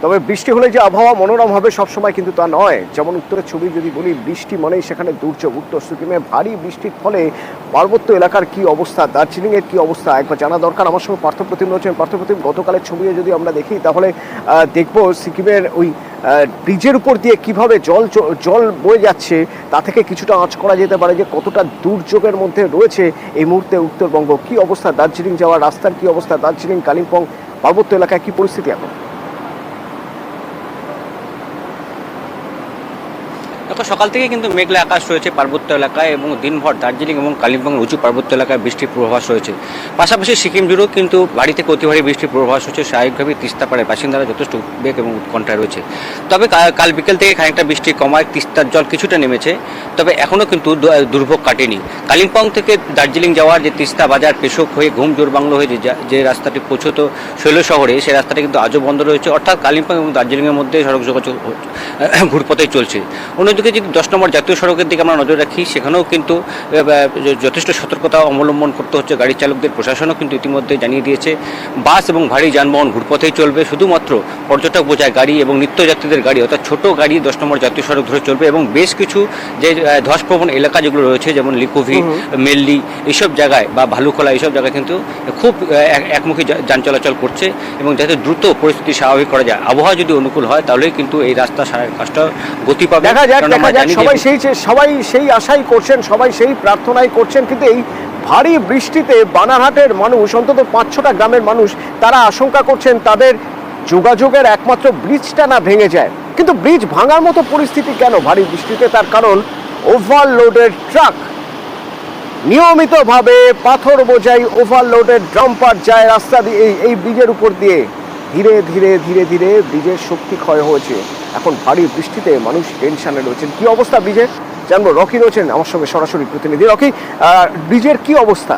তবে বৃষ্টি হলে যে আবহাওয়া মনোরম হবে সবসময় কিন্তু তা নয়। যেমন উত্তরের ছবি যদি বলি, বৃষ্টি মানেই সেখানে দুর্যোগ। উত্তর সিকিমে ভারী বৃষ্টির ফলে পার্বত্য এলাকার কি অবস্থা, দার্জিলিংয়ের কি অবস্থা একবার জানা দরকার। আমার সঙ্গে পার্থপ্রতিম রয়েছেন। পার্থপ্রতিম, গতকালের ছবি যদি আমরা দেখি তাহলে দেখব সিকিমের ওই ব্রিজের উপর দিয়ে কিভাবে জল বয়ে যাচ্ছে, তা থেকে কিছুটা আঁচ করা যেতে পারে যে কতটা দুর্যোগের মধ্যে রয়েছে এই মুহূর্তে উত্তরবঙ্গ। কি অবস্থা দার্জিলিং যাওয়ার রাস্তার, কি অবস্থা দার্জিলিং কালিম্পং পার্বত্য এলাকায়, কি পরিস্থিতি এখন? দেখো, সকাল থেকে কিন্তু মেঘলা আকাশ রয়েছে পার্বত্য এলাকায় এবং দিনভর দার্জিলিং এবং কালিম্পংয়ের উঁচু পার্বত্য এলাকায় বৃষ্টির পূর্বাভাস রয়েছে। পাশাপাশি সিকিম জুড়েও কিন্তু ভারী থেকে অতি ভারী বৃষ্টির পূর্বাভাস হচ্ছে। স্বাভাবিকভাবেই তিস্তা পাড়ায় বাসিন্দারা যথেষ্ট উদ্বেগ এবং উৎকণ্ঠায় রয়েছে। তবে কাল বিকেল থেকে খানিকটা বৃষ্টি কমায়, তিস্তার জল কিছুটা নেমেছে, তবে এখনও কিন্তু দুর্ভোগ কাটেনি। কালিম্পং থেকে দার্জিলিং যাওয়ার যে তিস্তা বাজার পেশক হয়ে ঘুম জোরবাংলো হয়ে যে রাস্তাটি পৌঁছতো শৈল শহরে, সেই রাস্তাটি কিন্তু আজও বন্ধ রয়েছে। অর্থাৎ কালিম্পং এবং দার্জিলিংয়ের মধ্যে সড়ক যোগাযোগ ঘুরপথে চলছে। অন্যদিকে যদি 10 নম্বর জাতীয় সড়কের দিকে আমরা নজর রাখি, সেখানেও কিন্তু যথেষ্ট সতর্কতা অবলম্বন করতে হচ্ছে গাড়ি চালকদের। প্রশাসনও কিন্তু ইতিমধ্যে জানিয়ে দিয়েছে বাস এবং ভারী যানবাহন ঘুরপথেই চলবে। শুধুমাত্র পর্যটক বোঝায় গাড়ি এবং নিত্যযাত্রীদের গাড়ি অর্থাৎ ছোট গাড়ি 10 নম্বর জাতীয় সড়ক ধরে চলবে। এবং বেশ কিছু যে ধসপ্রবণ এলাকা যেগুলো রয়েছে, যেমন লিকুভি, মেল্লি, এইসব জায়গায় বা ভালুখোলা, এইসব জায়গায় কিন্তু খুব একমুখী যান চলাচল করছে। এবং যাতে দ্রুত পরিস্থিতি স্বাভাবিক করা যায়, আবহাওয়া যদি অনুকূল হয় তাহলেই কিন্তু এই রাস্তা কাজটা গতি পাবে। সবাই সেই আশাই করছেন, সবাই সেই প্রার্থনাই করছেন। কিন্তু এই ভারী বৃষ্টিতে বানারহাটের মানুষ, অন্তত 5-6টা গ্রামের মানুষ, তারা আশঙ্কা করছেন তাদের যোগাযোগের একমাত্র ব্রিজটা না ভেঙে যায়। কিন্তু ব্রিজ ভাঙার মতো পরিস্থিতি কেন ভারী বৃষ্টিতে? তার কারণ ওভারলোডেড ট্রাক, নিয়মিতভাবে পাথর বোঝাই ওভারলোডেড ডাম্পার যায় রাস্তা দিয়ে, এই ব্রিজের উপর দিয়ে। ধীরে ধীরে ধীরে ধীরে ব্রিজের শক্তি ক্ষয় হয়েছে। এখন ভারী বৃষ্টিতে মানুষ টেনশনে রয়েছেন। কি অবস্থা ব্রিজের জানবো। রকি রয়েছেন আমার সঙ্গে সরাসরি প্রতিনিধি। রকি, ব্রিজের কি অবস্থা?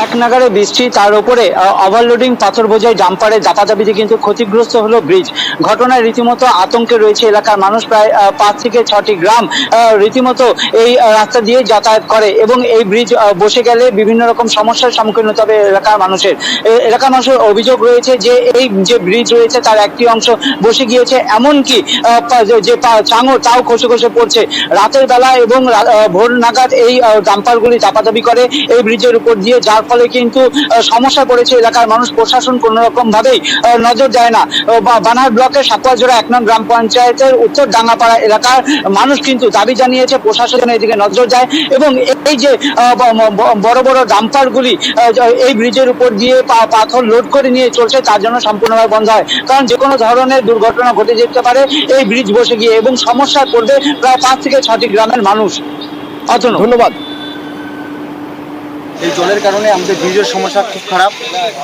এক নাগারে বৃষ্টি, তার উপরে ওভারলোডিং পাথর বোঝাই ডাম্পারে চাপাচাপিতে কিন্তু ক্ষতিগ্রস্ত হলো ব্রিজ। ঘটনায় রীতিমতো আতঙ্কে রয়েছে এলাকার মানুষ। প্রায় 5 থেকে 6টি গ্রাম রীতিমতো এই রাস্তা দিয়ে যাতায়াত করে এবং এই ব্রিজ বসে গেলে বিভিন্ন রকম সমস্যার সম্মুখীন হতে হবে এলাকার মানুষের অভিযোগ রয়েছে যে এই যে ব্রিজ রয়েছে তার একটি অংশ বসে গিয়েছে, এমনকি যে চাঙড় তাও খসে খসে পড়ছে রাতের বেলা এবং ভোর নাগাদ এই ডাম্পারগুলি চাপাচাপি করে এই ব্রিজের উপর দিয়ে, যার ফলে কিন্তু সমস্যায় পড়েছে এলাকার মানুষ। প্রশাসন কোন রকম ভাবেই নজর দেয় না। বানার ব্লকের সাকুয়াজোড়া 1 নং গ্রাম পঞ্চায়েতের উত্তর ডাঙ্গাপাড়া এলাকার মানুষ কিন্তু দাবি জানিয়েছে প্রশাসন এদিকে নজর দেয় এবং এই যে বড় বড় ডাম্পারগুলি এই ব্রিজের উপর দিয়ে পাথর লোড করে নিয়ে চলছে, তার জন্য সম্পূর্ণভাবে বন্ধ হয়। কারণ যে কোনো ধরনের দুর্ঘটনা ঘটে যেতে পারে এই ব্রিজ বসে গিয়ে, এবং সমস্যায় পড়বে প্রায় 5 থেকে 6টি গ্রামের মানুষ। ধন্যবাদ। এই জলের কারণে আমাদের ব্রিজের সমস্যা খুব খারাপ।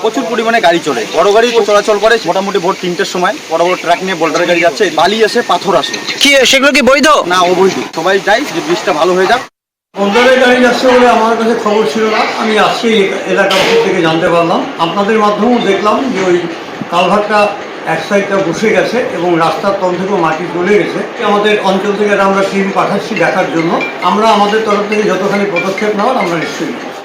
প্রচুর পরিমাণে গাড়ি চলে, বড় গাড়ি চলাচল করে মোটামুটি ভোর 3টের সময়। বড় বড় ট্রাক নিয়ে বোল্ডার গাড়ি যাচ্ছে, বালি আসে, পাথর আসে। কি সেগুলো কি বৈধ? না, অবৈধ। সবাই চাই যে ব্রিজটা ভালো হয়ে যাক। বোল্ডারের গাড়ি যাচ্ছে বলে আমার কাছে খবর ছিল না, আমি আজকে এলাকা থেকে জানতে পারলাম। আপনাদের মাধ্যমেও দেখলাম যে ওই কালভারটা এক সাইডটা বসে গেছে এবং রাস্তার তল থেকেও মাটি চলে গেছে। আমাদের অঞ্চল থেকে আমরা টিম পাঠাচ্ছি দেখার জন্য। আমরা আমাদের তরফ থেকে যতখানি পদক্ষেপ নেওয়ার আমরা নিশ্চয়ই